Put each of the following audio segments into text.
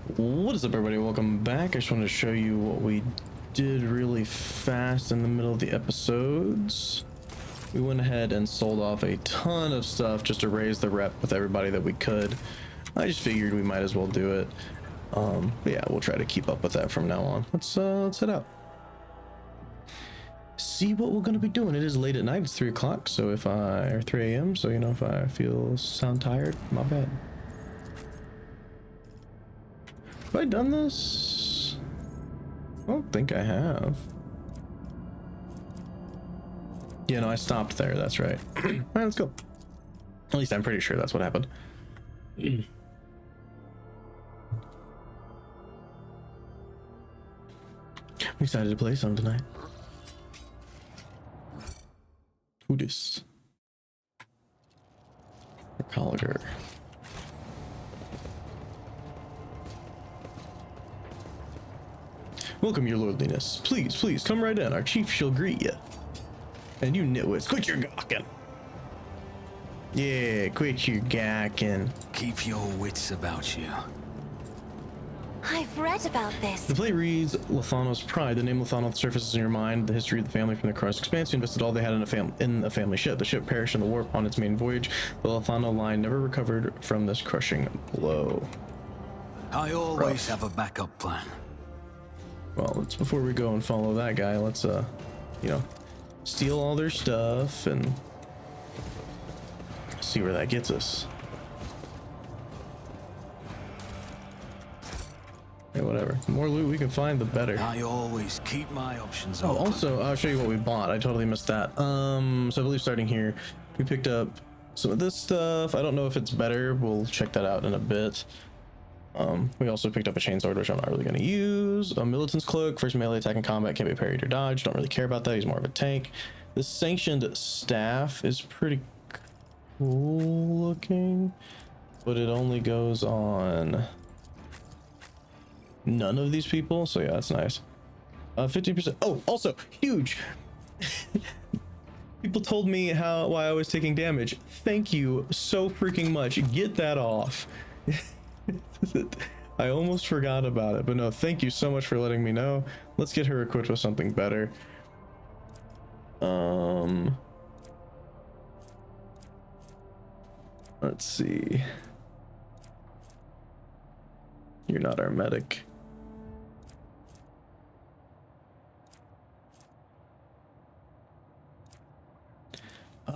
What is up, everybody? Welcome back. I just wanted to show you what we did really fast in the middle of the episodes. We went ahead and sold off a ton of stuff just to raise the rep with everybody that we could. I just figured we might as well do it. But yeah, we'll try to keep up with that from now on. Let's head out. See what we're gonna be doing. It is late at night. It's 3 o'clock. So or 3 a.m. So you know, if I sound tired, my bad. Have I done this? I don't think I have. Yeah, no, I stopped there. That's right. All right, let's go. At least I'm pretty sure that's what happened. I'm excited to play some tonight. Who dis? Recolliger. Welcome, your lordliness. Please, come right in. Our chief shall greet you. And you nitwits, quit your gawking. Yeah, quit your gawking. Keep your wits about you. I've read about this. The play reads Lathanos Pride. The name Lathanos surfaces in your mind. The history of the family from the Koronus Expanse. You invested all they had in a family ship. The ship perished in the war upon its main voyage. The Lathano line never recovered from this crushing blow. I always have a backup plan. Well, it's before we go and follow that guy, let's you know, steal all their stuff and see where that gets us. Hey, whatever. The more loot we can find, the better. I always keep my options Oh, open. also, I'll show you what we bought. I totally missed that. So I believe starting here, we picked up some of this stuff. I don't know if it's better. We'll check that out in a bit. We also picked up a chainsword, which I'm not really going to use. A militant's cloak, first melee attack in combat, can't be parried or dodged. Don't really care about that. He's more of a tank. This sanctioned staff is pretty cool looking, but it only goes on none of these people. So yeah, that's nice. 50%. Oh, also huge. People told me why I was taking damage. Thank you so freaking much. Get that off. I almost forgot about it, but no, thank you so much for letting me know. Let's get her equipped with something better. Let's see. You're not our medic.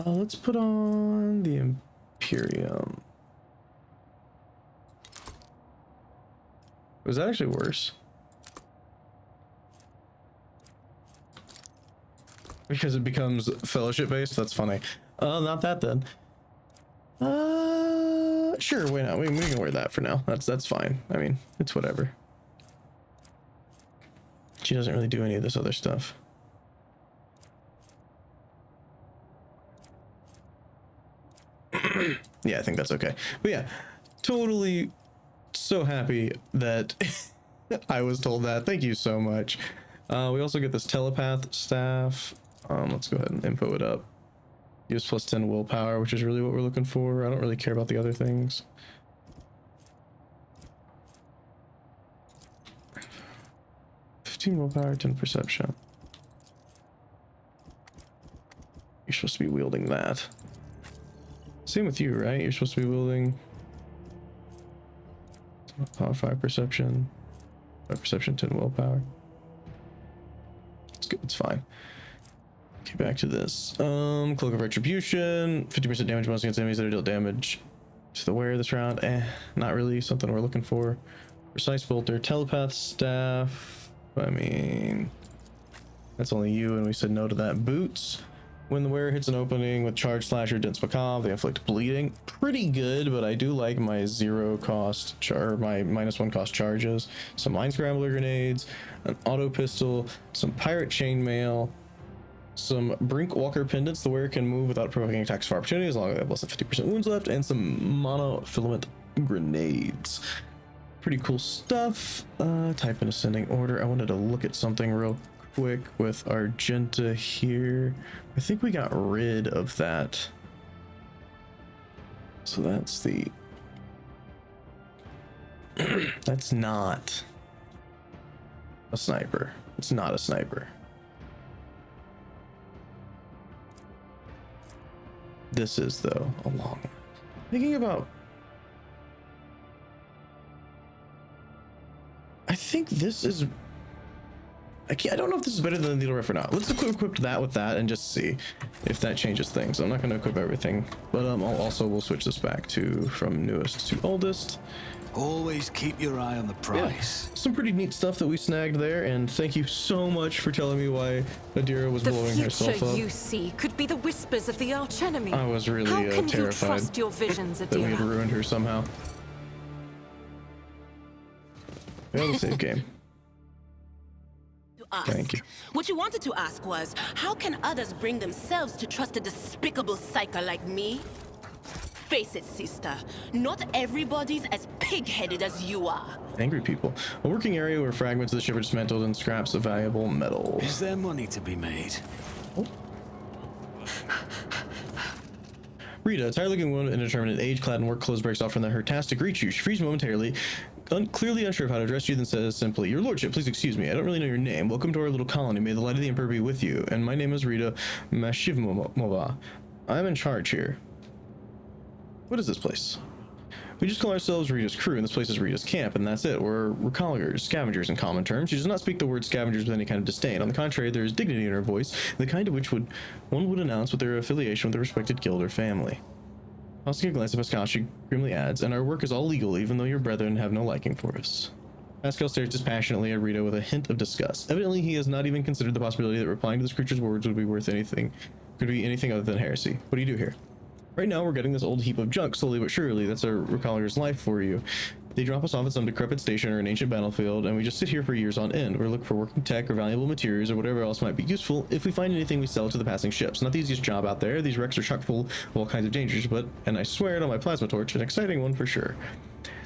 Let's put on the Imperium. Was that actually worse? Because it becomes fellowship based? That's funny. Not that then. Sure, why not? We can wear that for now. That's fine. I mean, it's whatever. She doesn't really do any of this other stuff. Yeah, I think that's okay. But yeah, totally so happy that I was told that. Thank you so much. We also get this telepath staff. Let's go ahead and info it up. Use plus 10 willpower, which is really what we're looking for. I don't really care about the other things. Willpower, 10 perception. You're supposed to be wielding that. Same with you, right? You're supposed to be wielding power 5 perception, 5 perception, 10 willpower. It's good. It's fine. Okay, back to this. Cloak of Retribution, 50% damage bonus against enemies that are dealt damage to the wearer this round. Not really something we're looking for. Precise bolter, telepath staff. I mean, that's only you, and we said no to that. Boots. When the wearer hits an opening with charge slash or dense macabre, they inflict bleeding. Pretty good, but I do like my zero cost my -1 cost charges. Some line scrambler grenades, an auto pistol, some pirate chainmail, some brink walker pendants. The wearer can move without provoking attacks of opportunity as long as they have less than 50% wounds left, and some monofilament grenades. Pretty cool stuff. Type in ascending order. I wanted to look at something real quick with Argenta here. I think we got rid of that. So that's the That's not a sniper. It's not a sniper. This is, though, a long one. Thinking about... I think this is... I don't know if this is better than the needle riff or not. Let's equip that with that and just see if that changes things. I'm not going to equip everything, but we'll switch this back to from newest to oldest. Always keep your eye on the price. Yeah, some pretty neat stuff that we snagged there, and thank you so much for telling me why Adira was blowing herself up. The future you see could be the whispers of the archenemy. I was really How can you terrified trust your visions, that we had Adira? ruined her somehow. Failed the save game. Thank you. What you wanted to ask was, how can others bring themselves to trust a despicable psyker like me? Face it, sister. Not everybody's as pig-headed as you are. Angry people. A working area where fragments of the ship are dismantled and scraps of valuable metal. Is there money to be made? Oh. Rita, a tired-looking woman in indeterminate age, clad in work clothes, breaks off from her task to greet you. She freezes momentarily, clearly unsure of how to address you, then says simply, "Your lordship, please excuse me. I don't really know your name. Welcome to our little colony. May the light of the Emperor be with you. And my name is Rita Mashivmova. I'm in charge here." What is this place? We just call ourselves Rita's crew, and this place is Rita's camp, and that's it. We're Recolligers, scavengers in common terms. She does not speak the word scavengers with any kind of disdain. On the contrary, there is dignity in her voice, the kind of which one would announce with their affiliation with a respected guild or family. Tossing a glance at Pascal, she grimly adds, "And our work is all legal, even though your brethren have no liking for us." Pascal stares dispassionately at Rita with a hint of disgust. Evidently, he has not even considered the possibility that replying to this creature's words would be anything other than heresy. What do you do here? Right now, we're getting this old heap of junk, slowly but surely. That's a Recolliger's life for you. They drop us off at some decrepit station or an ancient battlefield, and we just sit here for years on end. We're looking for working tech or valuable materials or whatever else might be useful. If we find anything, we sell it to the passing ships. Not the easiest job out there. These wrecks are chock full of all kinds of dangers, but, and I swear it on my plasma torch, an exciting one for sure.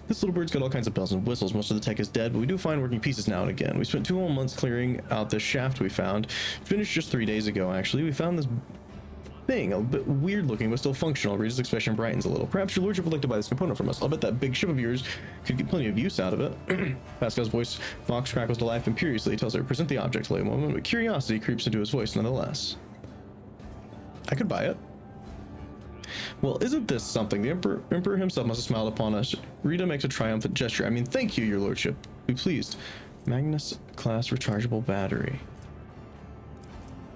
This little bird's got all kinds of bells and whistles. Most of the tech is dead, but we do find working pieces now and again. We spent 2 whole months clearing out this shaft we found. Finished just 3 days ago, actually. We found this thing, a bit weird looking, but still functional. Rita's expression brightens a little. Perhaps your lordship would like to buy this component from us. I'll bet that big ship of yours could get plenty of use out of it. Pascal's voice Fox crackles to life imperiously. He tells her to present the object to a moment, but curiosity creeps into his voice nonetheless. I could buy it. Well, isn't this something? The Emperor himself must have smiled upon us. Rita makes a triumphant gesture. I mean, thank you, your lordship. Be pleased. Magnus class rechargeable battery.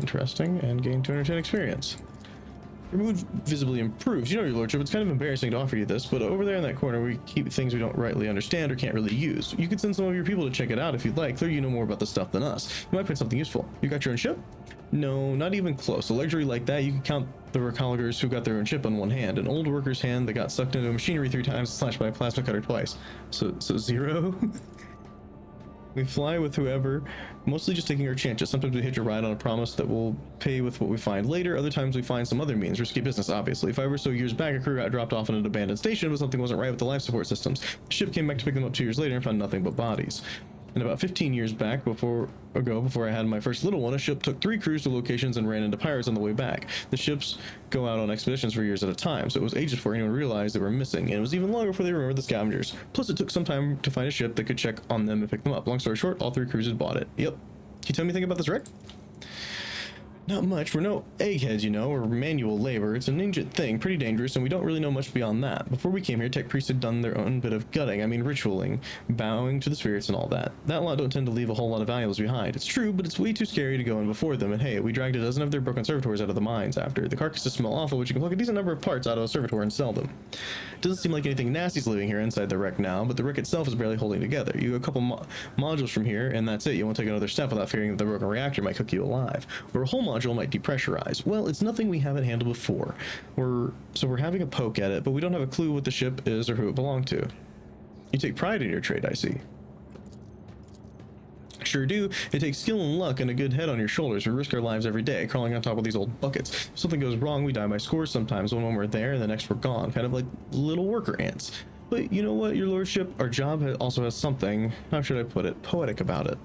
Interesting, and gain 210 experience. Your mood visibly improves. You know, your lordship, it's kind of embarrassing to offer you this, but over there in that corner we keep things we don't rightly understand or can't really use. You could send some of your people to check it out if you'd like. Clearly you know more about this stuff than us. You might find something useful. You got your own ship? No, not even close. A luxury like that, you can count the Recolligers who got their own ship on one hand. An old worker's hand that got sucked into machinery 3 times, slashed by a plasma cutter twice. So 0? We fly with whoever, mostly just taking our chances. Sometimes we hitch a ride on a promise that we'll pay with what we find later. Other times we find some other means. Risky business, obviously. 5 or so years back, a crew got dropped off in an abandoned station, but something wasn't right with the life support systems. The ship came back to pick them up 2 years later and found nothing but bodies. And about 15 years back, before I had my first little one, a ship took 3 crews to locations and ran into pirates on the way back. The ships go out on expeditions for years at a time, so it was ages before anyone realized they were missing, and it was even longer before they remembered the scavengers. Plus, it took some time to find a ship that could check on them and pick them up. Long story short, all 3 crews had bought it. Yep. Can you tell me anything about this wreck? Not much. We're no eggheads, you know, or manual labor. It's an ancient thing, pretty dangerous, and we don't really know much beyond that. Before we came here, tech priests had done their own bit of gutting, ritualing, bowing to the spirits and all that. That lot don't tend to leave a whole lot of valuables behind. It's true, but it's way too scary to go in before them, and hey, we dragged a dozen of their broken servitors out of the mines after. The carcasses smell awful, but you can pluck a decent number of parts out of a servitor and sell them. It doesn't seem like anything nasty's living here inside the wreck now, but the wreck itself is barely holding together. You go a couple modules from here, and that's it. You won't take another step without fearing that the broken reactor might cook you alive, or a whole module might depressurize. Well, it's nothing we haven't handled before. We're having a poke at it, but we don't have a clue what the ship is or who it belonged to. You take pride in your trade, I see. Sure do. It takes skill and luck and a good head on your shoulders. We risk our lives every day, crawling on top of these old buckets. If something goes wrong, we die by scores sometimes. One moment we're there, and the next we're gone. Kind of like little worker ants. But you know what, your lordship? Our job also has something, how should I put it, poetic about it.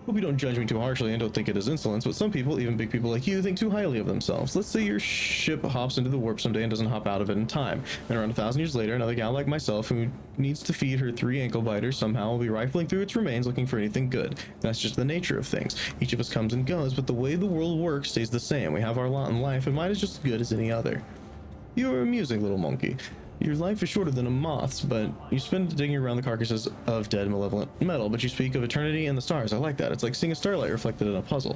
Hope you don't judge me too harshly and don't think it is insolence, but some people, even big people like you, think too highly of themselves. Let's say your ship hops into the warp someday and doesn't hop out of it in time. And around 1,000 years later, another gal like myself who needs to feed her 3 ankle biters somehow will be rifling through its remains looking for anything good. That's just the nature of things. Each of us comes and goes, but the way the world works stays the same. We have our lot in life, and mine is just as good as any other. You're amusing, little monkey. Your life is shorter than a moth's, but you spend it digging around the carcasses of dead malevolent metal, but you speak of eternity and the stars. I like that. It's like seeing a starlight reflected in a puzzle.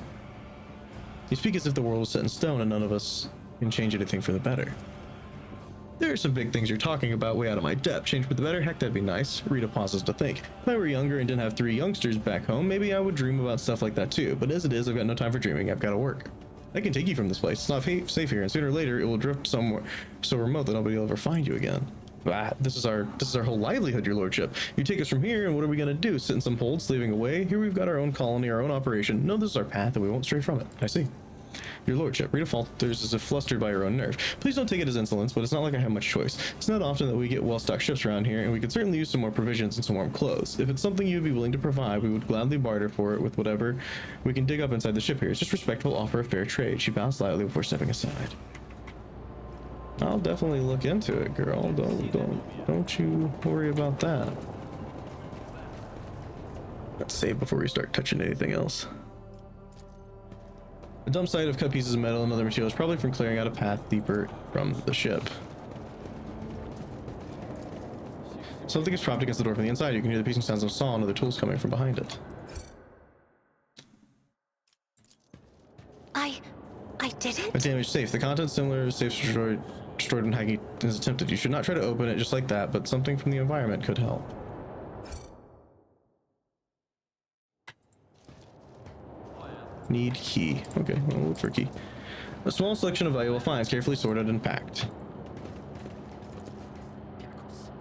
You speak as if the world was set in stone and none of us can change anything for the better. There are some big things you're talking about way out of my depth. Change for the better? Heck, that'd be nice. Rita pauses to think. If I were younger and didn't have 3 youngsters back home, maybe I would dream about stuff like that too. But as it is, I've got no time for dreaming. I've got to work. I can take you from this place. It's not safe here, and sooner or later it will drift somewhere so remote that nobody will ever find you again. This is our whole livelihood, your lordship. You take us from here, and what are we gonna do? Sit in some hold, slaving away? Here we've got our own colony, our own operation. No, this is our path, and we won't stray from it. I see. Your lordship. Rita falters as if flustered by her own nerve. Please don't take it as insolence, but it's not like I have much choice. It's not often that we get well-stocked ships around here, and we could certainly use some more provisions and some warm clothes. If it's something you'd be willing to provide, we would gladly barter for it with whatever we can dig up inside the ship here. It's just respectful offer of fair trade. She bows slightly before stepping aside. I'll definitely look into it, girl. Don't you worry about that. Let's save before we start touching anything else. A dump site of cut pieces of metal and other materials, probably from clearing out a path deeper from the ship. Something is propped against the door from the inside. You can hear the piecing sounds of saw and other tools coming from behind it. I didn't? A damaged safe. The contents similar to safes destroyed when hacking is attempted. You should not try to open it just like that, but something from the environment could help. Need key. Okay, we'll look for key. A small selection of valuable finds, carefully sorted and packed.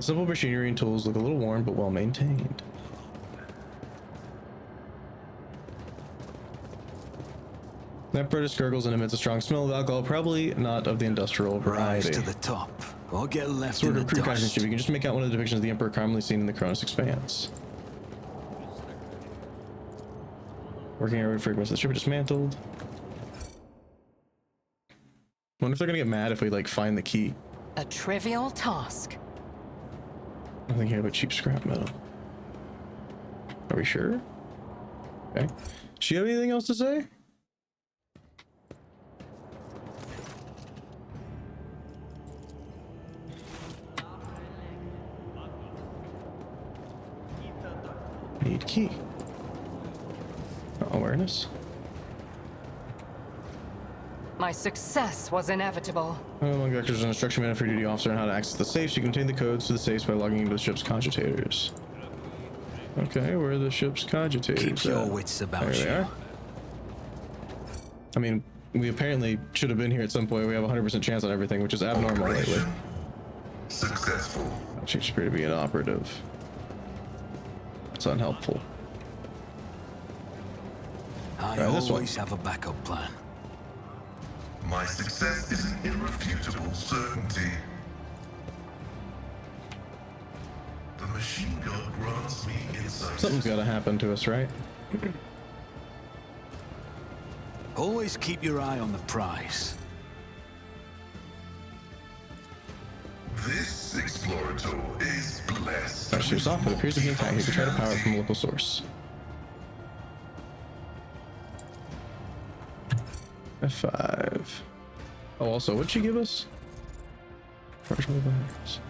Simple machinery and tools look a little worn, but well maintained. That British gurgles and emits a strong smell of alcohol, probably not of the industrial variety. Rise to the top, or get left Sort in of the crew dust. ship. You can just make out one of the depictions of the Emperor commonly seen in the Koronus Expanse. Working area fragments of the ship are dismantled. Wonder if they're gonna get mad if we like find the key. A trivial task. Nothing here but cheap scrap metal. Are we sure? Okay. Does she have anything else to say? Need key. Awareness. My success was inevitable. Among directors, an instruction manual for duty officer on how to access the safes. You contain the codes to the safes by logging into the ship's cogitators. Okay, where are the ship's cogitators? Keep your wits about there you. They are. I mean, we apparently should have been here at some point. We have a 100% chance on everything, which is abnormal lately. Successful. She should appear to be an operative. It's unhelpful. I this one. always have a backup plan. My success is an irrefutable certainty. The machine gun grants me insight. Something's got to happen to us, right? Always keep your eye on the prize. This explorator is blessed. Our ship's off, but it appears to be intact. You can try to power it from a local source. F5. Oh, also, what'd she give us? Partial virus.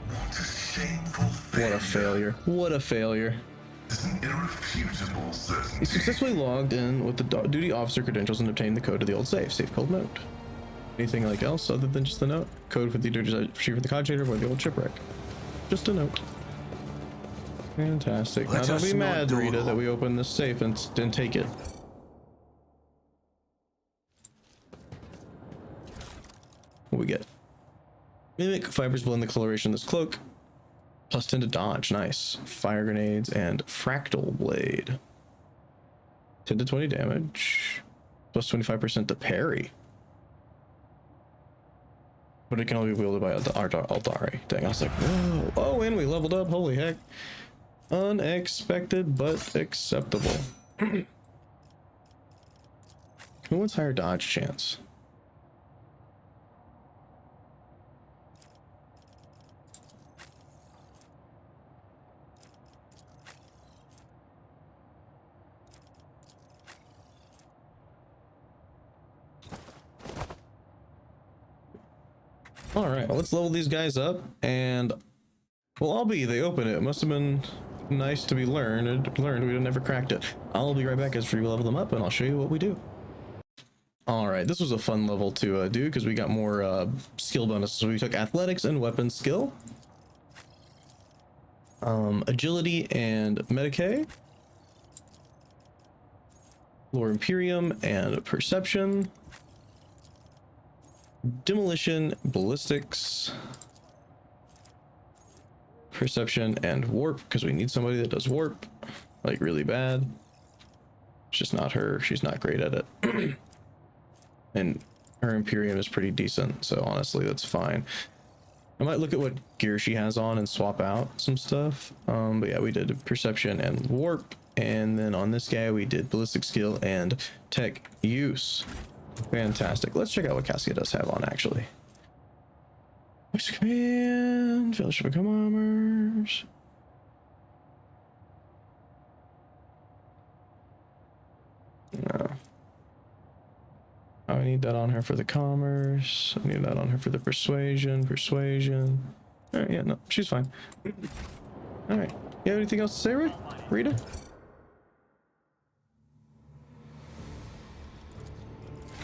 What a shameful What a failure. What a failure. It's an irrefutable certainty. He successfully logged in with the duty officer credentials and obtained the code to the old safe. Safe code note. Anything like else other than just the note? Code for the duties retrieved for the cogitator or the old shipwreck. Just a note. Fantastic. Let Now don't us be not mad, do Rita, it. that we opened this safe and didn't take it. What we get? Mimic fibers blend the coloration of this cloak. Plus 10 to dodge. Nice. Fire grenades and fractal blade. 10 to 20 damage. Plus 25% to parry. But it can only be wielded by Aldari. Dang, I was like, whoa. Oh, and we leveled up. Holy heck. Unexpected, but acceptable. Who wants higher dodge chance? All right, well, let's level these guys up, and well, I'll be. They open it. It must have been nice to be learned. We never cracked it. I'll be right back as we level them up, and I'll show you what we do. All right, this was a fun level to do because we got more skill bonuses. So we took athletics and weapon skill, agility and Medicae, lore Imperium and perception, demolition, ballistics, perception, and warp, because we need somebody that does warp like really bad. It's just not her. She's not great at it. And her Imperium is pretty decent, so honestly that's fine. I might look at what gear she has on and swap out some stuff. But yeah, we did perception and warp, and then on this guy we did ballistic skill and tech use. Fantastic. Let's check out what Cassia does have on, actually. Voice command, Fellowship of Commerce. No. I need that on her for the commerce. I need that on her for the persuasion. All right, yeah, no, she's fine. All right, you have anything else to say, Rita?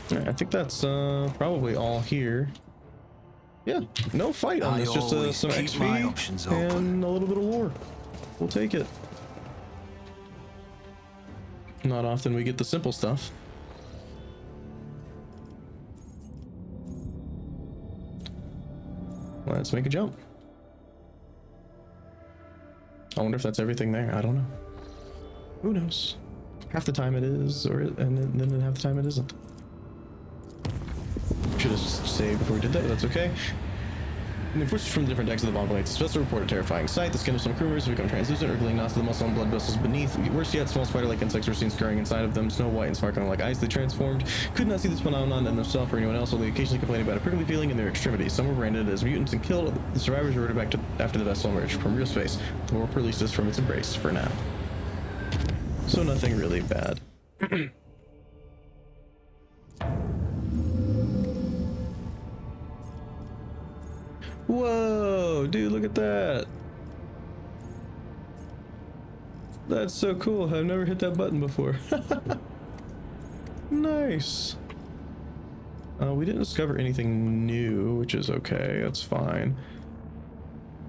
All right, I think that's probably all here. Yeah, no fight on this, just some XP and a little bit of lore. We'll take it. Not often we get the simple stuff. Let's make a jump. I wonder if that's everything there. I don't know. Who knows? Half the time it is, and then half the time it isn't. Should have saved before we did that, but that's okay. And pushed from different decks of the bomb blades. Vessel report a terrifying sight. The skin of some crew members become translucent or gleaming knots of the muscle and blood vessels beneath. Worse yet, small spider-like insects were seen scurrying inside of them, snow white and sparkling like ice. They transformed. Could not see this phenomenon in themselves or anyone else, although they occasionally complained about a prickly feeling in their extremities. Some were branded as mutants and killed. The survivors were back to after the vessel emerged from real space. The warp released us from its embrace for now. So nothing really bad. Whoa, dude, look at that. That's so cool. I've never hit that button before. Nice. We didn't discover anything new, which is okay. That's fine.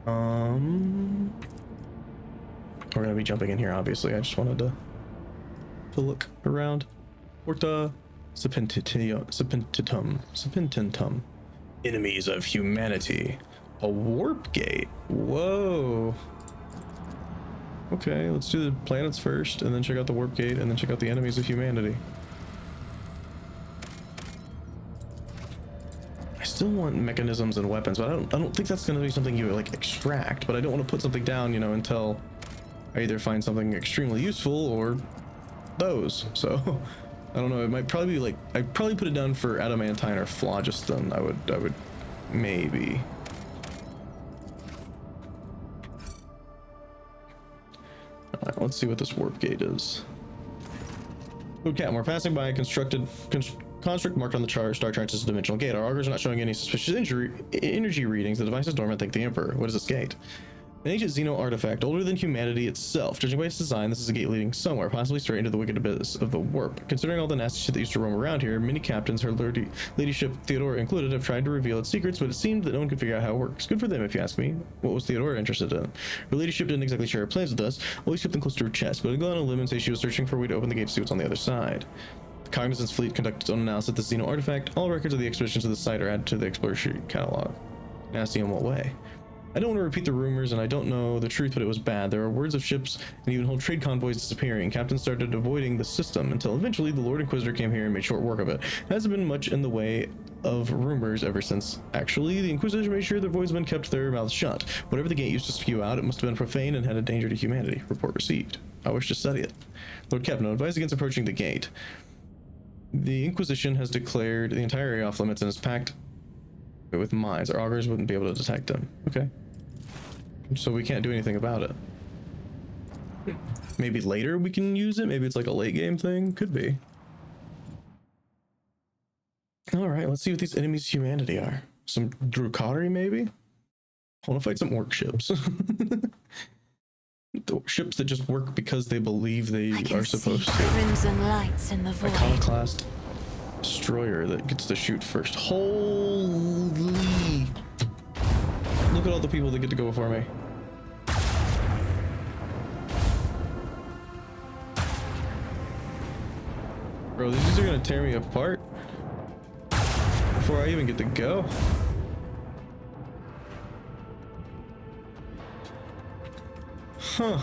We're gonna be jumping in here, obviously. I just wanted to look around. Porta Serpentinum. Enemies of humanity. A warp gate. Whoa. Okay, let's do the planets first, and then check out the warp gate, and then check out the enemies of humanity. I still want mechanisms and weapons, but I don't think that's going to be something you like extract. But I don't want to put something down, you know, until I either find something extremely useful or those. So I don't know. It might probably be like I'd probably put it down for adamantine or phlogiston. I would maybe. All right, let's see what this warp gate is. Okay, we're passing by a construct marked on the star chart as a dimensional gate. Our augurs are not showing any suspicious energy readings. The device is dormant. Thank the Emperor. What is this gate? An ancient Xeno artifact, older than humanity itself. Judging by its design, this is a gate leading somewhere, possibly straight into the wicked abyss of the warp. Considering all the nasty shit that used to roam around here, many captains, her ladyship Theodora included, have tried to reveal its secrets, but it seemed that no one could figure out how it works. Good for them, if you ask me. What was Theodora interested in? Her ladyship didn't exactly share her plans with us, always kept them close to her chest, but I'd go on a limb and say she was searching for a way to open the gate to see what's on the other side. The Cognizance fleet conducted its own analysis of the Xeno artifact. All records of the expeditions to the site are added to the exploration catalog. Nasty in what way? I don't want to repeat the rumors, and I don't know the truth, but it was bad. There are words of ships and even whole trade convoys disappearing. Captains started avoiding the system until eventually the Lord Inquisitor came here and made short work of it. There hasn't been much in the way of rumors ever since. Actually, the Inquisitor made sure their voids have been kept their mouths shut. Whatever the gate used to spew out, it must have been profane and had a danger to humanity. Report received. I wish to study it. Lord Captain, I advise against approaching the gate. The Inquisition has declared the entire area off limits and is packed with mines. Our augurs wouldn't be able to detect them. Okay. So we can't do anything about it. Maybe later we can use it. Maybe it's like a late game thing. Could be. All right, let's see what these enemies' humanity are. Some Drukhari, maybe? I want to fight some orc ships. The ships that just work because they believe they are supposed to. Crimson lights in the void. Iconoclast destroyer that gets to shoot first. Holy! Look at all the people that get to go before me. Bro, these are gonna tear me apart before I even get to go. Huh.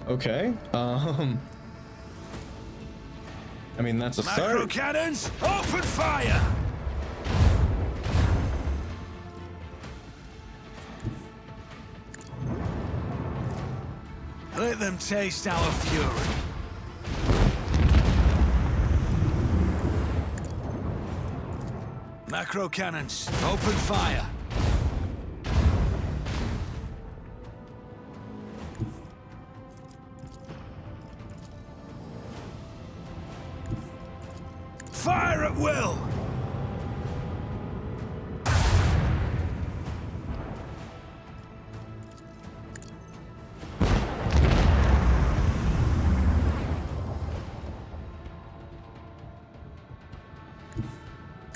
Okay. I mean, that's a start. Macro cannons, open fire! Let them taste our fury. Macro cannons, open fire! Fire at will!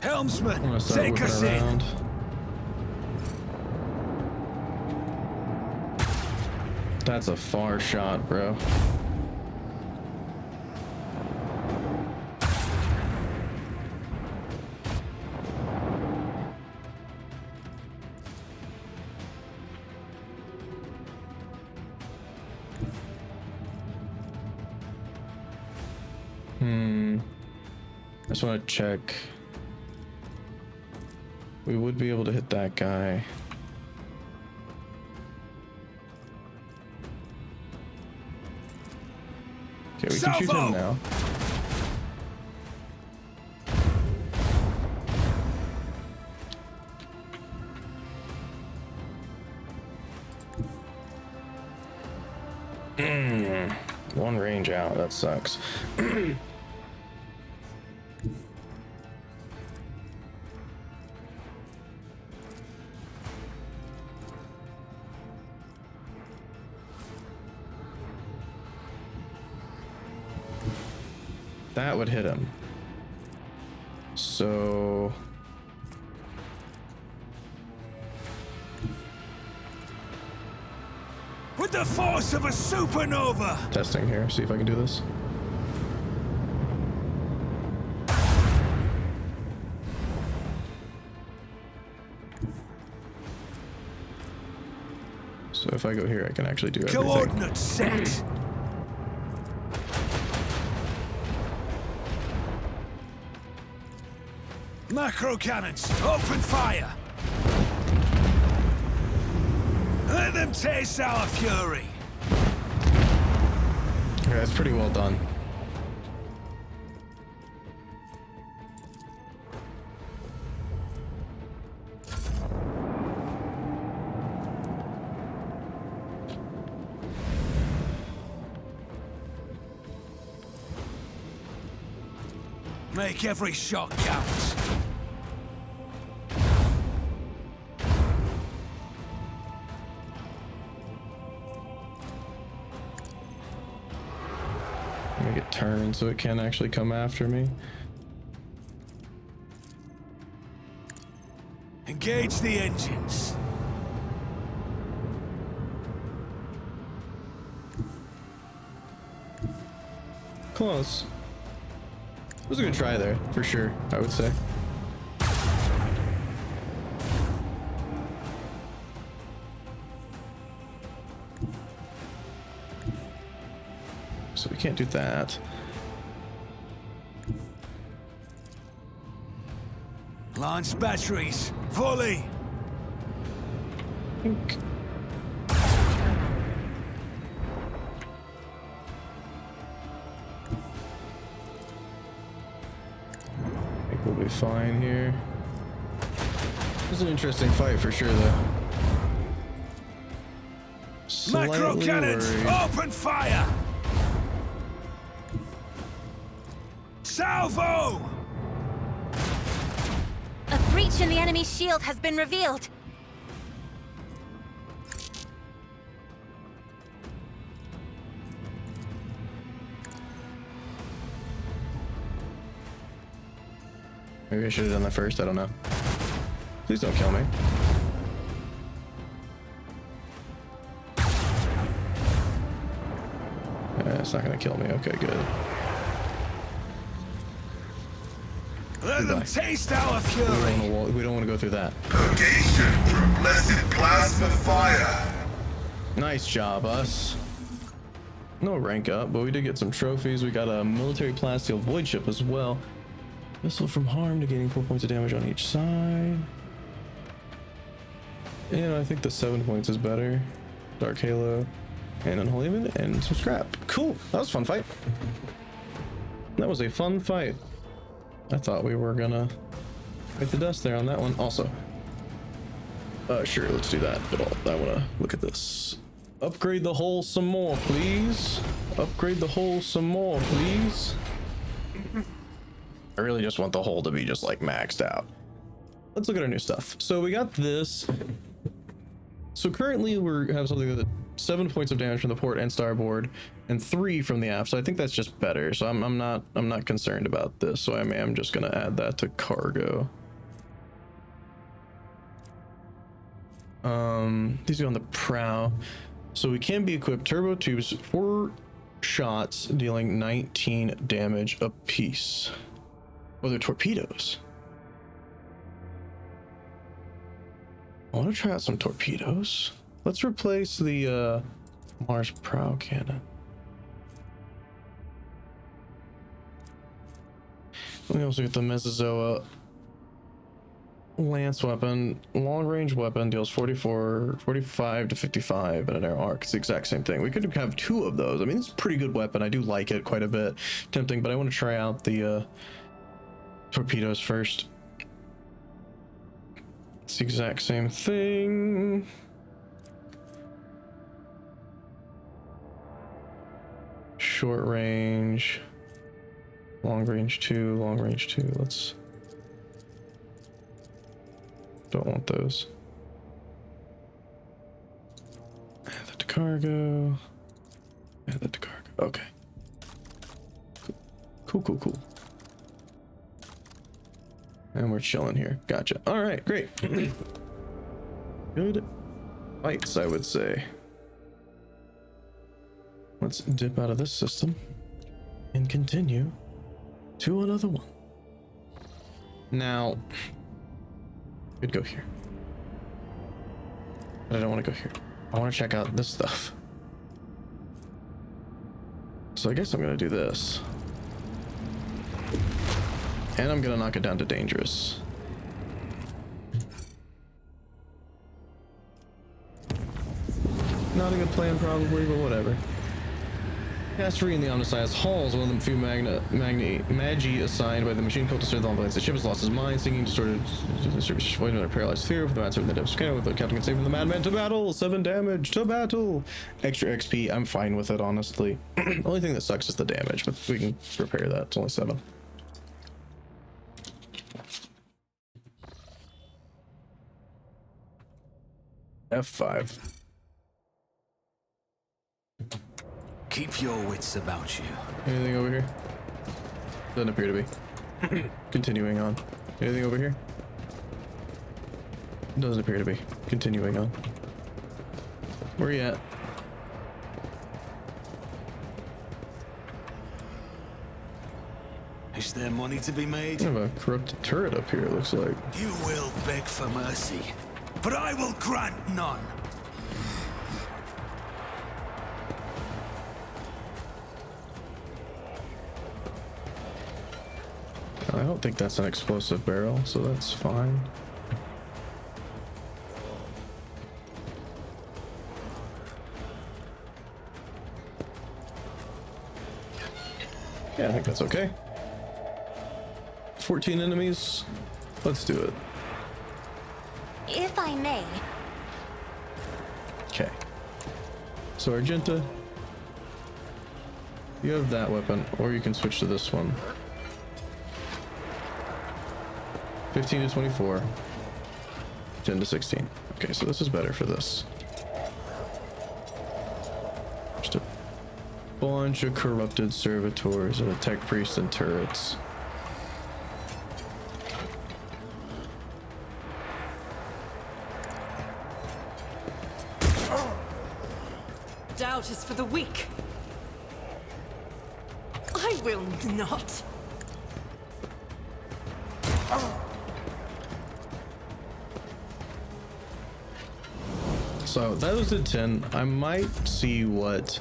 Helmsman, take us in! That's a far shot, bro. I just want to check. We would be able to hit that guy. Okay, we can shoot him now. One range out, that sucks. That would hit him. So with the force of a supernova. Testing here, see if I can do this. So if I go here, I can actually do everything. Coordinates set. Macro cannons, open fire! Let them taste our fury! Okay, that's pretty well done. Make every shot count. Make it turn so it can actually come after me. Engage the engines. Close. It was a good try there, for sure, I would say. So we can't do that. Launch batteries, volley. Probably fine here. It was an interesting fight for sure, though. Macro Slightly cannons, worried. open fire! Salvo! A breach in the enemy's shield has been revealed. Maybe I should have done that first. I don't know. Please don't kill me. It's not gonna kill me. Okay, good. Let them taste our We fury! don't want to go through that. Purgation from blessed plasma fire. Nice job, us. No rank up, but we did get some trophies. We got a military plasteel voidship as well. Missile from harm, negating 4 points of damage on each side. And I think the 7 points is better. Dark Halo, and Unholy Even, and some scrap. Cool. That was a fun fight. That was a fun fight. I thought we were gonna make the dust there on that one. Also, sure, let's do that. But I wanna look at this. Upgrade the hull some more, please. Upgrade the hull some more, please. I really just want the hull to be just like maxed out. Let's look at our new stuff. So we got this. So currently we have something that 7 points of damage from the port and starboard, and 3 from the aft. So I think that's just better. So I'm not concerned about this. So I am just gonna add that to cargo. These go on the prow. So we can be equipped turbo tubes, 4 shots dealing 19 damage apiece. Oh, they're torpedoes. I want to try out some torpedoes. Let's replace the Mars prow cannon. We also get the Mesozoa lance weapon. Long range weapon deals 45 to 55 in an arrow arc. It's the exact same thing. We could have 2 of those. I mean, it's a pretty good weapon. I do like it quite a bit. Tempting, but I want to try out the torpedoes first. It's the exact same thing. Short range, long range 2, long range 2. Let's. Don't want those. Add that to cargo. Add that to cargo. Okay. Cool. And we're chilling here. Gotcha. All right, great. Good fights, I would say. Let's dip out of this system and continue to another one. Now, could go here, but I don't want to go here. I want to check out this stuff. So I guess I'm gonna do this. And I'm gonna knock it down to dangerous. Not a good plan probably, but whatever. Castery in the Omniscience Hall is one of the few magi assigned by the machine cult to serve the Envoys. The ship has lost his mind, singing distorted service void in a paralyzed fear with the man serving the depths of cannon with the captain can save the madman to battle. 7 damage to battle. Extra XP. I'm fine with it, honestly. Only thing that sucks is the damage, but we can repair that. It's only 7. F5. Keep your wits about you. Anything over here? Doesn't appear to be. Continuing on. Anything over here? Doesn't appear to be. Continuing on. Where are you at? Is there money to be made? We have a corrupted turret up here, it looks like. You will beg for mercy, but I will grant none. I don't think that's an explosive barrel, so that's fine. Yeah, I think that's okay. 14 enemies. Let's do it. If I may, Okay. So Argenta, you have that weapon, or you can switch to this one. 15 to 24. 10 to 16. Okay, so this is better for this. Just a bunch of corrupted servitors and a tech priest and turrets. Doubt is for the weak. I will not. So that was the 10. I might see what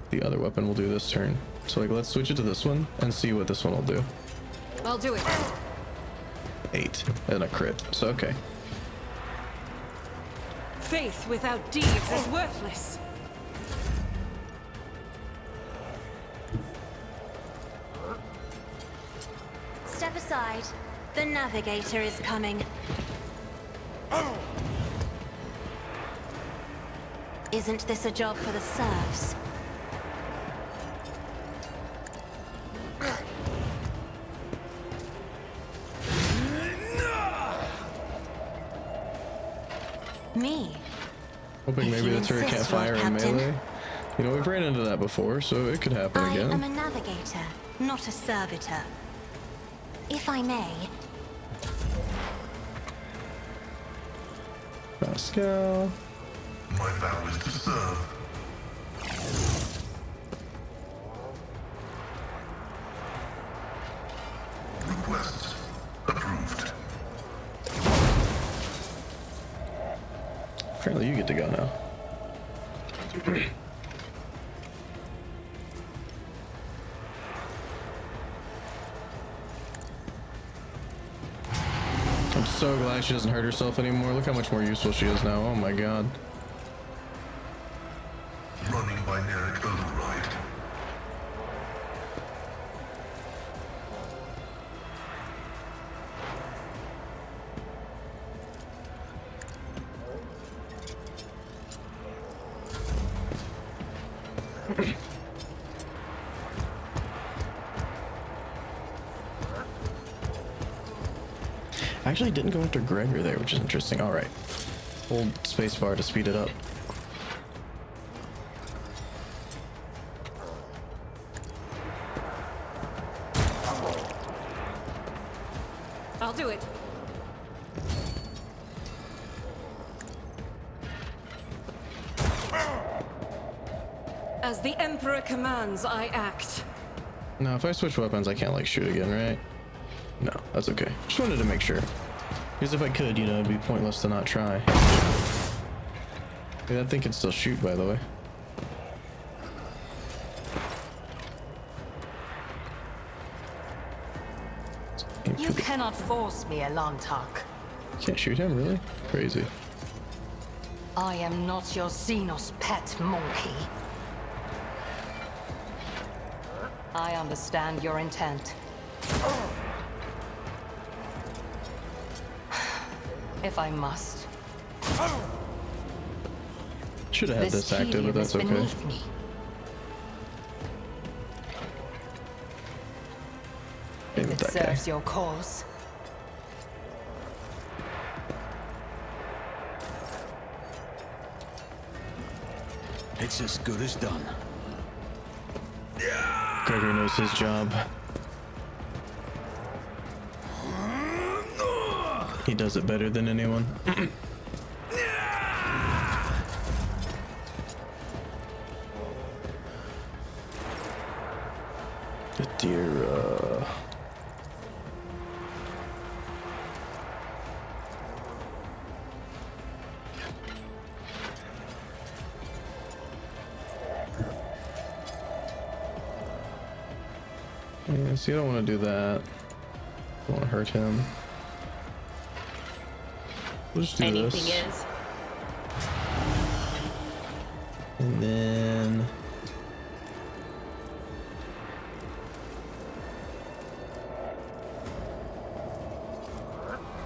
the other weapon will do this turn. So like, let's switch it to this one and see what this one will do. I'll do it. 8 and a crit. So okay. Faith without deeds is worthless. step aside. The navigator is coming. Isn't this a job for the serfs? Me? Hoping If maybe you the turret can't insist, Lord fire in Captain. melee. You know, we've ran into that before, so it could happen I again. am a navigator, not a servitor. If I may, Pascal. My vow is to serve. Request approved. Apparently you get to go now. I'm so glad she doesn't hurt herself anymore. Look how much more useful she is now. Oh my god. Running binaric override. I actually didn't go after Gregor there, which is interesting. Alright. Hold spacebar to speed it up. I'll do it. As the Emperor commands, I act. Now, if I switch weapons, I can't, like, shoot again, right? No, that's okay. Just wanted to make sure. Because if I could, you know, it'd be pointless to not try. Yeah, that thing can still shoot, by the way. You cannot force me, Elantak. Can't shoot him, really? Crazy. I am not your Xenos pet monkey. I understand your intent. If I must. Should have had this active, but tedium is that's okay. beneath me. Aim If at it that guy. serves your cause. It's as good as done. Gregor knows his job. He does it better than anyone. The dear, yeah, see, I don't want to do that. I don't want to hurt him. We'll just do this. is. And then...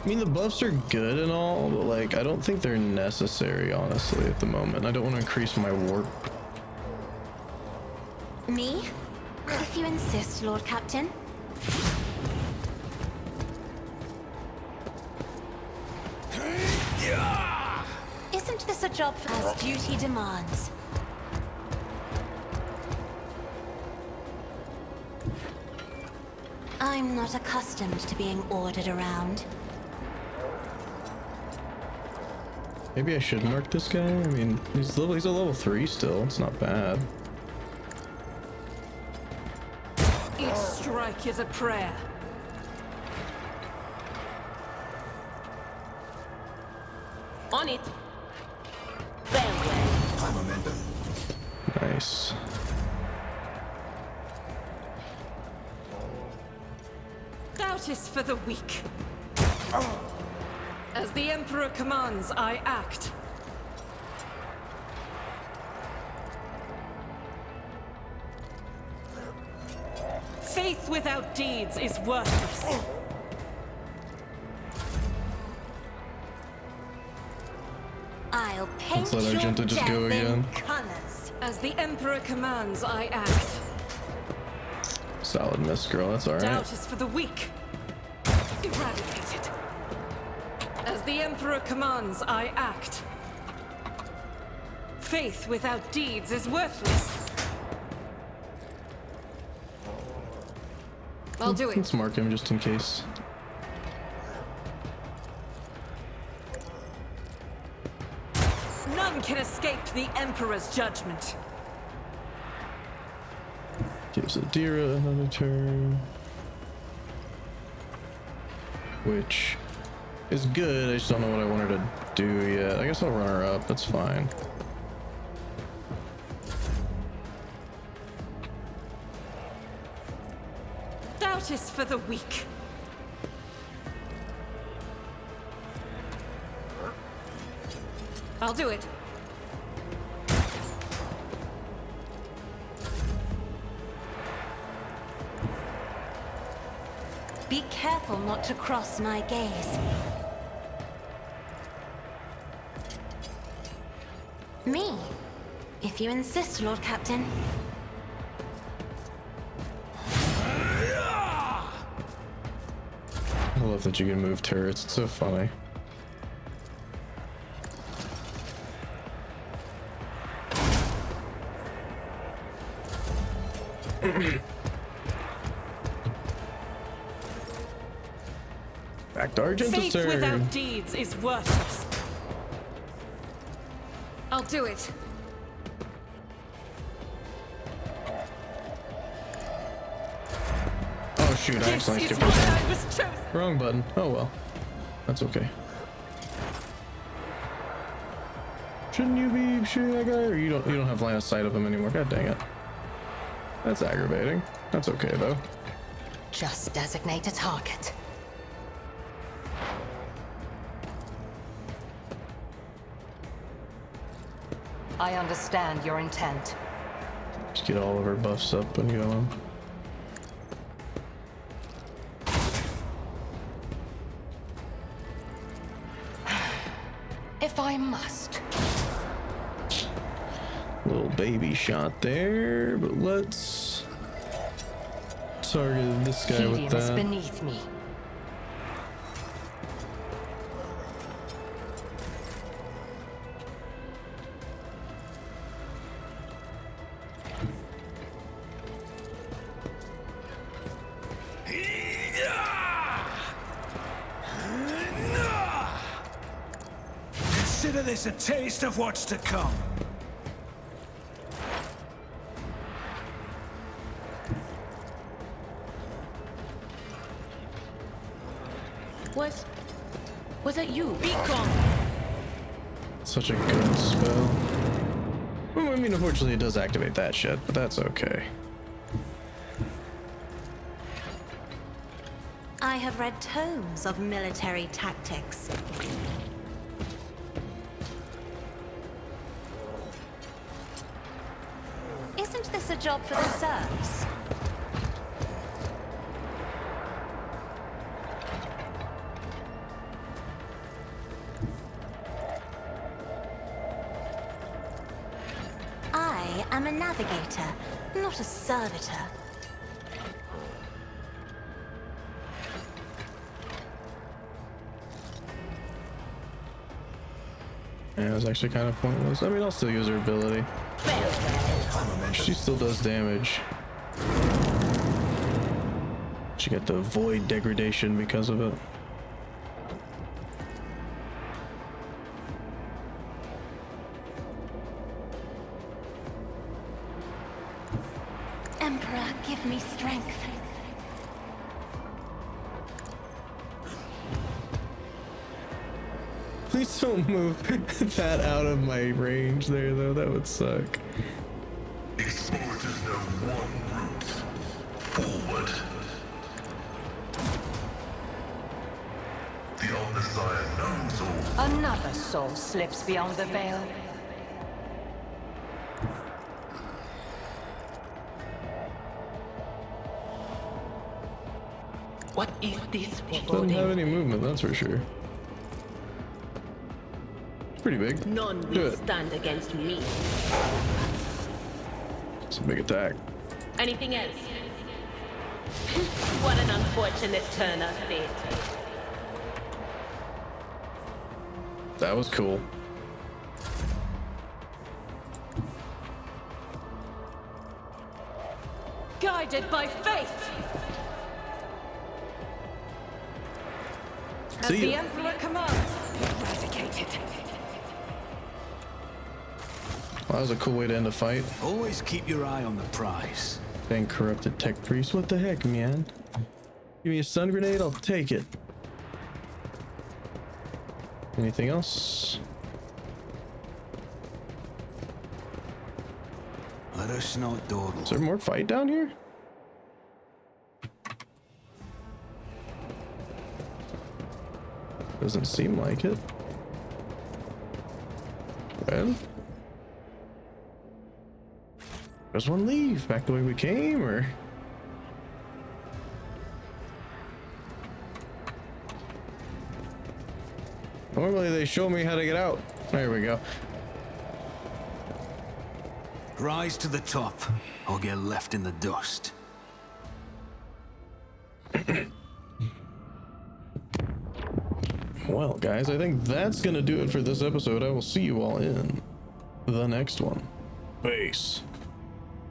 I mean, the buffs are good and all, but like, I don't think they're necessary, honestly, at the moment. I don't want to increase my warp. Me? If you insist, Lord Captain. Isn't this a job for as duty demands? I'm not accustomed to being ordered around. Maybe I should mark this guy. I mean, he's a level 3 still. It's not bad. Each strike is a prayer. On it. Farewell. Nice. Doubt is for the weak. As the Emperor commands, I act. Faith without deeds is worthless. I'll paint Let's let your Argenta just go death in again. colors. As the Emperor commands, I act. Solid miss, girl. That's alright. Doubt is for the weak. Eradicated. As the Emperor commands, I act. Faith without deeds is worthless. I'll do it. Let's mark him just in case. None can escape the Emperor's judgment. Gives Adira another turn. Which is good. I just don't know what I want her to do yet. I guess I'll run her up. That's fine. Doubt is for the weak. I'll do it. Be careful not to cross my gaze. Me, if you insist, Lord Captain. I love that you can move turrets. It's so funny. Back to Argenta's Faith turn. without deeds is worthless. I'll do it. Oh shoot, I This accidentally is skipped why it. I was chosen. Wrong button. Oh well. That's okay. Shouldn't you be shooting that guy? Or you don't have line of sight of him anymore? God dang it. That's aggravating. That's okay though. Just designate a target. I understand your intent. Just get all of our buffs up and going. If I must. Little baby shot there, but let's target this guy with Imperium is that. beneath me. Consider this a taste of what's to come. Was that you? Be gone. Such a good spell. Well, I mean, unfortunately, it does activate that shit, but that's okay. I have read tomes of military tactics. Isn't this a job for the serfs? navigator, not a servitor. Yeah, it was actually kind of pointless. I mean, I'll still use her ability. She still does damage. She got the void degradation because of it. Emperor, give me strength. Please don't move that out of my range there, though. That would suck. Explorers know one route. Forward. The Omnissiah knows all. Another soul slips beyond the veil. What is this Doesn't have foreboding? any movement, that's for sure. It's pretty big. None Do will it. stand against me. It's a big attack. Anything else? What an unfortunate turn of fate. That was cool. Guided by faith! As See the ya. Emperor commands, eradicated. Well, that was a cool way to end a fight. Always keep your eye on the prize. Dang corrupted tech priest. What the heck, man? Give me a stun grenade, I'll take it. Anything else? Let us not dawdle. Is there more fight down here? Doesn't seem like it. Well, does one leave back the way we came, or? Normally they show me how to get out. There we go. Rise to the top, or get left in the dust. Well, guys, I think that's gonna do it for this episode. I will see you all in the next one. Peace.